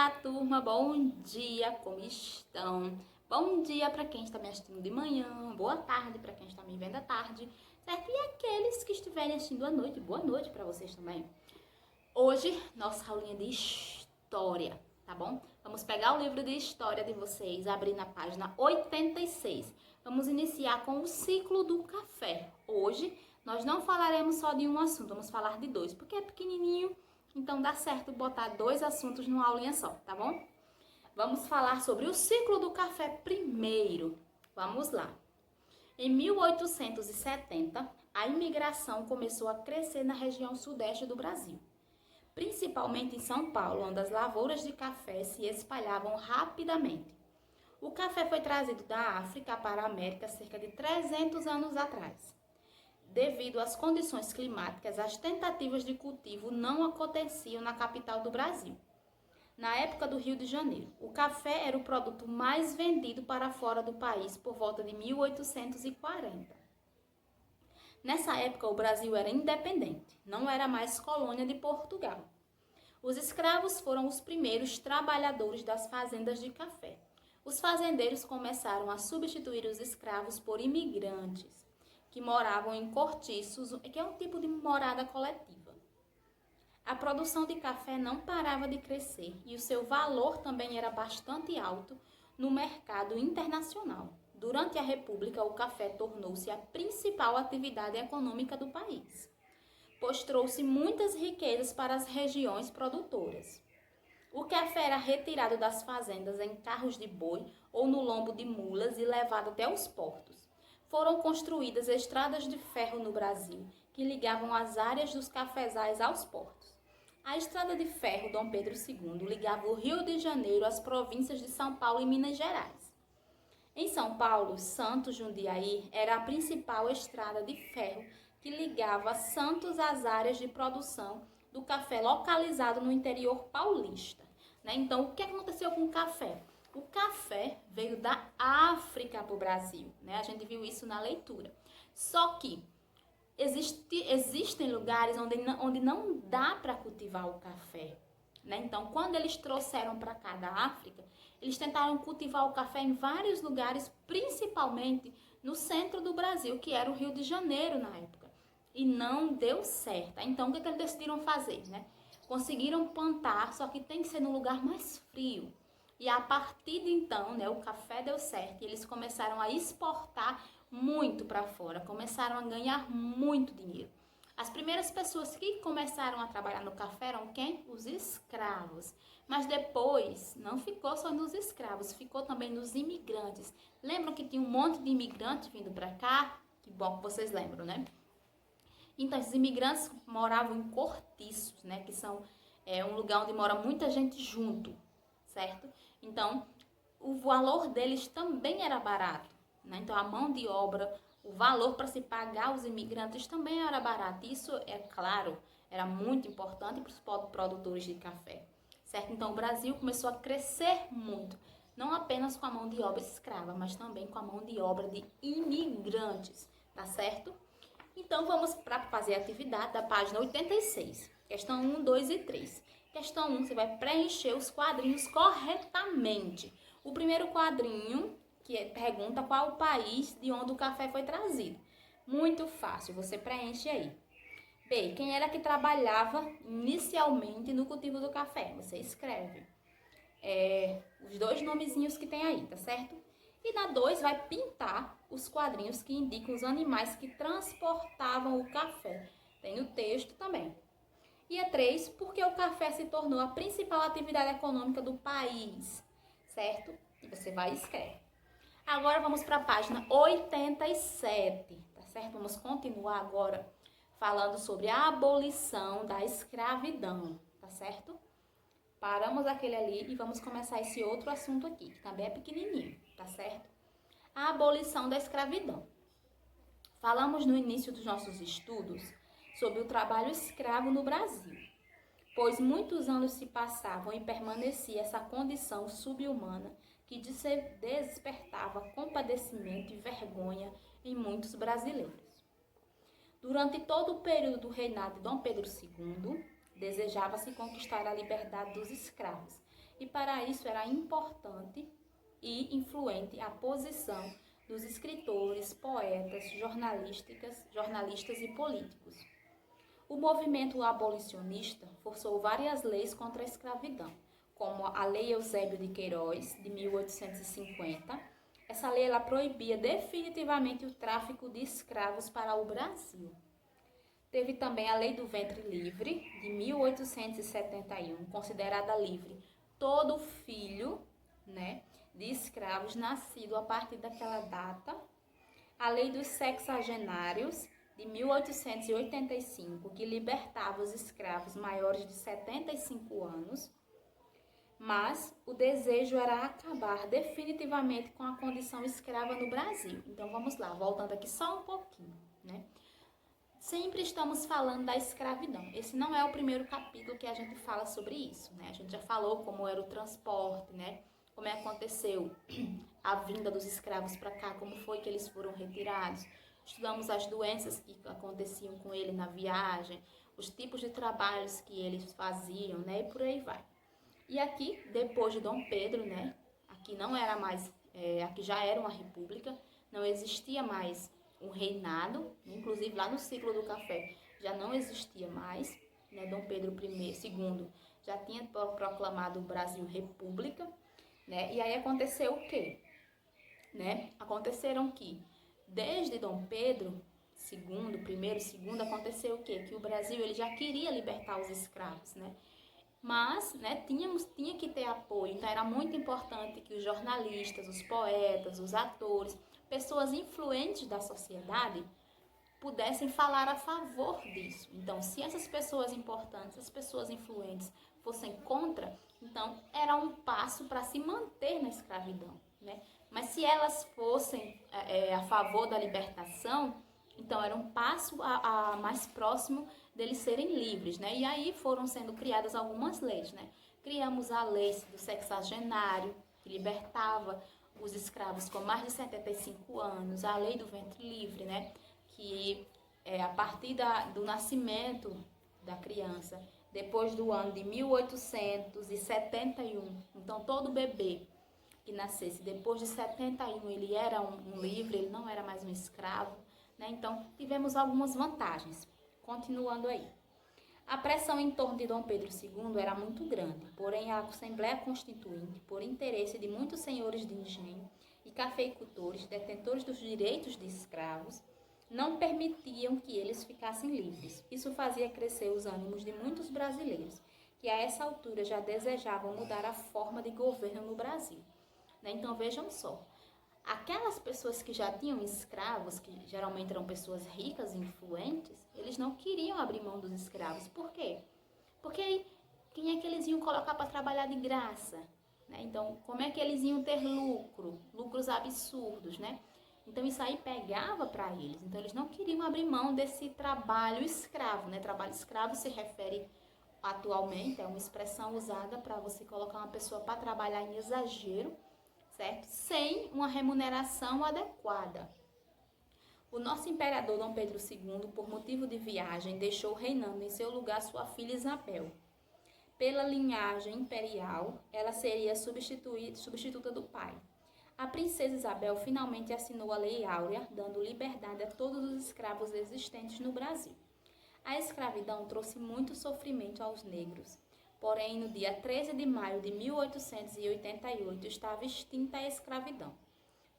Olá, turma, bom dia, como estão? Bom dia para quem está me assistindo de manhã, boa tarde para quem está me vendo à tarde, certo? E aqueles que estiverem assistindo à noite, boa noite para vocês também. Hoje, nossa aulinha de história, tá bom? Vamos pegar o livro de história de vocês, abrir na página 86. Vamos iniciar com o ciclo do café. Hoje, nós não falaremos só de um assunto, vamos falar de dois, porque é pequenininho. Então dá certo botar dois assuntos numa aulinha só, tá bom? Vamos falar sobre o ciclo do café primeiro. Vamos lá. Em 1870, a imigração começou a crescer na região sudeste do Brasil, principalmente em São Paulo, onde as lavouras de café se espalhavam rapidamente. O café foi trazido da África para a América cerca de 300 anos atrás. Devido às condições climáticas, as tentativas de cultivo não aconteciam na capital do Brasil. Na época do Rio de Janeiro, o café era o produto mais vendido para fora do país por volta de 1840. Nessa época, o Brasil era independente, não era mais colônia de Portugal. Os escravos foram os primeiros trabalhadores das fazendas de café. Os fazendeiros começaram a substituir os escravos por imigrantes, que moravam em cortiços, que é um tipo de morada coletiva. A produção de café não parava de crescer e o seu valor também era bastante alto no mercado internacional. Durante a República, o café tornou-se a principal atividade econômica do país, pois trouxe muitas riquezas para as regiões produtoras. O café era retirado das fazendas em carros de boi ou no lombo de mulas e levado até os portos. Foram construídas estradas de ferro no Brasil, que ligavam as áreas dos cafezais aos portos. A estrada de ferro Dom Pedro II ligava o Rio de Janeiro às províncias de São Paulo e Minas Gerais. Em São Paulo, Santos Jundiaí era a principal estrada de ferro que ligava Santos às áreas de produção do café localizado no interior paulista. Então, o que aconteceu com o café? O café veio da África para o Brasil, A gente viu isso na leitura. Só que existem lugares onde não dá para cultivar o café, Então, quando eles trouxeram para cá da África, eles tentaram cultivar o café em vários lugares, principalmente no centro do Brasil, que era o Rio de Janeiro na época. E não deu certo. Então, o que eles decidiram fazer, Conseguiram plantar, só que tem que ser num lugar mais frio. E a partir de então, o café deu certo e eles começaram a exportar muito para fora, começaram a ganhar muito dinheiro. As primeiras pessoas que começaram a trabalhar no café eram quem? Os escravos. Mas depois, não ficou só nos escravos, ficou também nos imigrantes. Lembram que tinha um monte de imigrantes vindo para cá? Que bom que vocês lembram, Então, esses imigrantes moravam em cortiços, Que são um lugar onde mora muita gente junto, certo? Então, o valor deles também era barato, Então, a mão de obra, o valor para se pagar os imigrantes também era barato. Isso, é claro, era muito importante para os produtores de café, certo? Então, o Brasil começou a crescer muito, não apenas com a mão de obra escrava, mas também com a mão de obra de imigrantes, tá certo? Então, vamos para fazer a atividade da página 86, questão 1, 2 e 3. Questão 1, você vai preencher os quadrinhos corretamente. O primeiro quadrinho, que pergunta qual o país de onde o café foi trazido. Muito fácil, você preenche aí. B, quem era que trabalhava inicialmente no cultivo do café? Você escreve os dois nomezinhos que tem aí, tá certo? E na 2 vai pintar os quadrinhos que indicam os animais que transportavam o café. Tem no texto também. E a 3, porque o café se tornou a principal atividade econômica do país, certo? E você vai e escreve. Agora vamos para a página 87, tá certo? Vamos continuar agora falando sobre a abolição da escravidão, tá certo? Paramos aquele ali e vamos começar esse outro assunto aqui, que também é pequenininho, tá certo? A abolição da escravidão. Falamos no início dos nossos estudos sobre o trabalho escravo no Brasil, pois muitos anos se passavam e permanecia essa condição subhumana que despertava compadecimento e vergonha em muitos brasileiros. Durante todo o período do reinado de Dom Pedro II, desejava-se conquistar a liberdade dos escravos E para isso era importante e influente a posição dos escritores, poetas, jornalistas e políticos. O movimento abolicionista forçou várias leis contra a escravidão, como a Lei Eusébio de Queiroz, de 1850. Essa lei ela proibia definitivamente o tráfico de escravos para o Brasil. Teve também a Lei do Ventre Livre, de 1871, considerada livre todo filho, de escravos nascido a partir daquela data. A Lei dos Sexagenários, de 1885, que libertava os escravos maiores de 75 anos. Mas o desejo era acabar definitivamente com a condição escrava no Brasil. Então vamos lá, voltando aqui só um pouquinho, Sempre estamos falando da escravidão. Esse não é o primeiro capítulo que a gente fala sobre isso, A gente já falou como era o transporte, Como aconteceu a vinda dos escravos para cá, como foi que eles foram retirados. Estudamos as doenças que aconteciam com ele na viagem, os tipos de trabalhos que eles faziam, E por aí vai. E aqui, depois de Dom Pedro, aqui não era mais, aqui já era uma república, não existia mais um reinado, inclusive lá no ciclo do café já não existia mais, Dom Pedro II já tinha proclamado o Brasil república, E aí aconteceu o quê? Aconteceram que, desde Dom Pedro II, primeiro, segundo, aconteceu o quê? Que o Brasil ele já queria libertar os escravos, Mas, tinha que ter apoio, então era muito importante que os jornalistas, os poetas, os atores, pessoas influentes da sociedade pudessem falar a favor disso. Então, se essas pessoas importantes, as pessoas influentes fossem contra, então era um passo para se manter na escravidão, Mas se elas fossem a favor da libertação, então era um passo a mais próximo deles serem livres, E aí foram sendo criadas algumas leis, Criamos a lei do sexagenário, que libertava os escravos com mais de 75 anos, a lei do ventre livre, Que a partir do nascimento da criança, depois do ano de 1871, então todo bebê que nascesse depois de 71, ele era um livre, ele não era mais um escravo, Então tivemos algumas vantagens. Continuando aí. A pressão em torno de Dom Pedro II era muito grande, porém a Assembleia Constituinte, por interesse de muitos senhores de engenho e cafeicultores, detentores dos direitos de escravos, não permitiam que eles ficassem livres. Isso fazia crescer os ânimos de muitos brasileiros, que a essa altura já desejavam mudar a forma de governo no Brasil. Então vejam só, aquelas pessoas que já tinham escravos, que geralmente eram pessoas ricas e influentes, eles não queriam abrir mão dos escravos. Por quê? Porque aí, quem é que eles iam colocar para trabalhar de graça? Então, como é que eles iam ter lucros absurdos, Então, isso aí pegava para eles. Então, eles não queriam abrir mão desse trabalho escravo, Trabalho escravo se refere atualmente, é uma expressão usada para você colocar uma pessoa para trabalhar em exagero, certo? Sem uma remuneração adequada. O nosso imperador Dom Pedro II, por motivo de viagem, deixou reinando em seu lugar sua filha Isabel. Pela linhagem imperial, ela seria substituta do pai. A princesa Isabel finalmente assinou a Lei Áurea, dando liberdade a todos os escravos existentes no Brasil. A escravidão trouxe muito sofrimento aos negros. Porém, no dia 13 de maio de 1888, estava extinta a escravidão.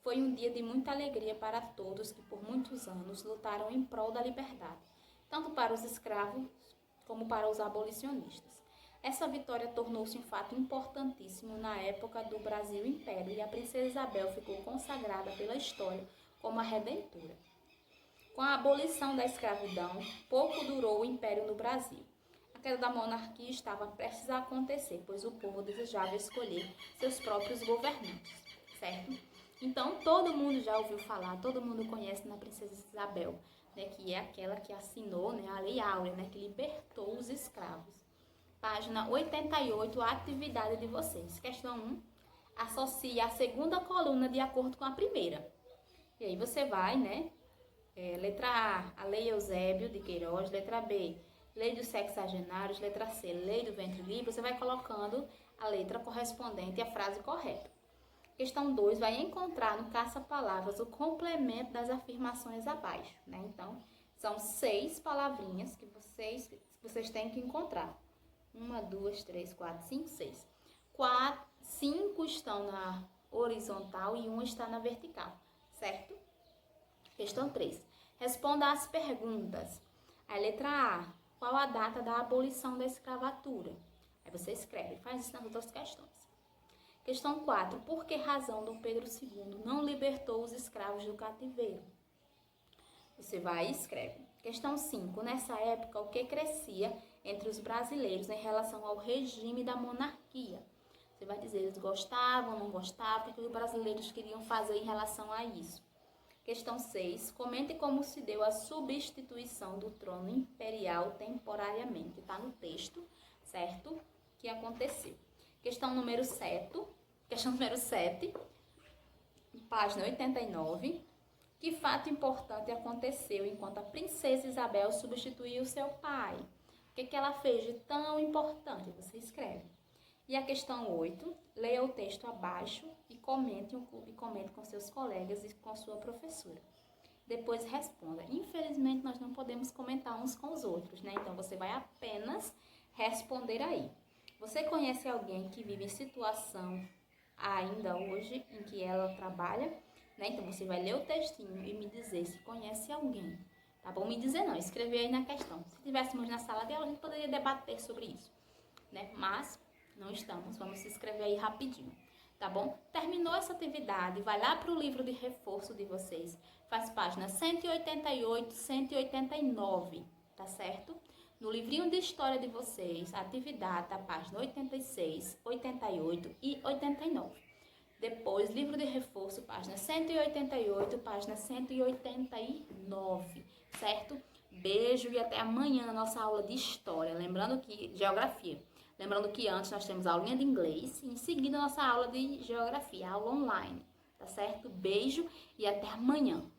Foi um dia de muita alegria para todos que por muitos anos lutaram em prol da liberdade, tanto para os escravos como para os abolicionistas. Essa vitória tornou-se um fato importantíssimo na época do Brasil Império e a princesa Isabel ficou consagrada pela história como a redentora. Com a abolição da escravidão, pouco durou o Império no Brasil. A queda da monarquia estava prestes a acontecer, pois o povo desejava escolher seus próprios governantes, certo? Então, todo mundo já ouviu falar, todo mundo conhece na princesa Isabel, que é aquela que assinou a Lei Áurea, que libertou os escravos. Página 88, a atividade de vocês. Questão 1, associe a segunda coluna de acordo com a primeira. E aí você vai, letra A Lei Eusébio de Queiroz, letra B, Lei dos Sexagenários, letra C, Lei do Ventre Livre, você vai colocando a letra correspondente à frase correta. Questão 2, vai encontrar no caça-palavras o complemento das afirmações abaixo, né? Então, são 6 palavrinhas que vocês têm que encontrar. 1, 2, 3, 4, 5, 6. 5 estão na horizontal e 1 está na vertical, certo? Questão 3. Responda às perguntas. A letra A. Qual a data da abolição da escravatura? Aí você escreve, faz isso nas outras questões. Questão 4. Por que razão Dom Pedro II não libertou os escravos do cativeiro? Você vai e escreve. Questão 5. Nessa época, o que crescia entre os brasileiros em relação ao regime da monarquia? Você vai dizer, eles gostavam, não gostavam, o que os brasileiros queriam fazer em relação a isso. Questão 6. Comente como se deu a substituição do trono imperial temporariamente. Está no texto, certo? Que aconteceu. Questão número 7, página 89. Que fato importante aconteceu enquanto a princesa Isabel substituiu seu pai? O que ela fez de tão importante? Você escreve. E a questão 8, leia o texto abaixo e comente com seus colegas e com sua professora. Depois responda. Infelizmente, nós não podemos comentar uns com os outros, né? Então, você vai apenas responder aí. Você conhece alguém que vive em situação ainda hoje em que ela trabalha? Né? Então, você vai ler o textinho e me dizer se conhece alguém. Tá bom? Me dizer não, escrever aí na questão. Se estivéssemos na sala de aula, a gente poderia debater sobre isso, né? Mas não estamos, vamos se inscrever aí rapidinho, tá bom? Terminou essa atividade, vai lá para o livro de reforço de vocês, faz página 188, 189, tá certo? No livrinho de história de vocês, a atividade tá página 86, 88 e 89. Depois, livro de reforço, página 188, página 189, certo? Beijo e até amanhã na nossa aula de história, lembrando que geografia. Lembrando que antes nós temos a aulinha de inglês e em seguida a nossa aula de geografia, aula online, tá certo? Beijo e até amanhã.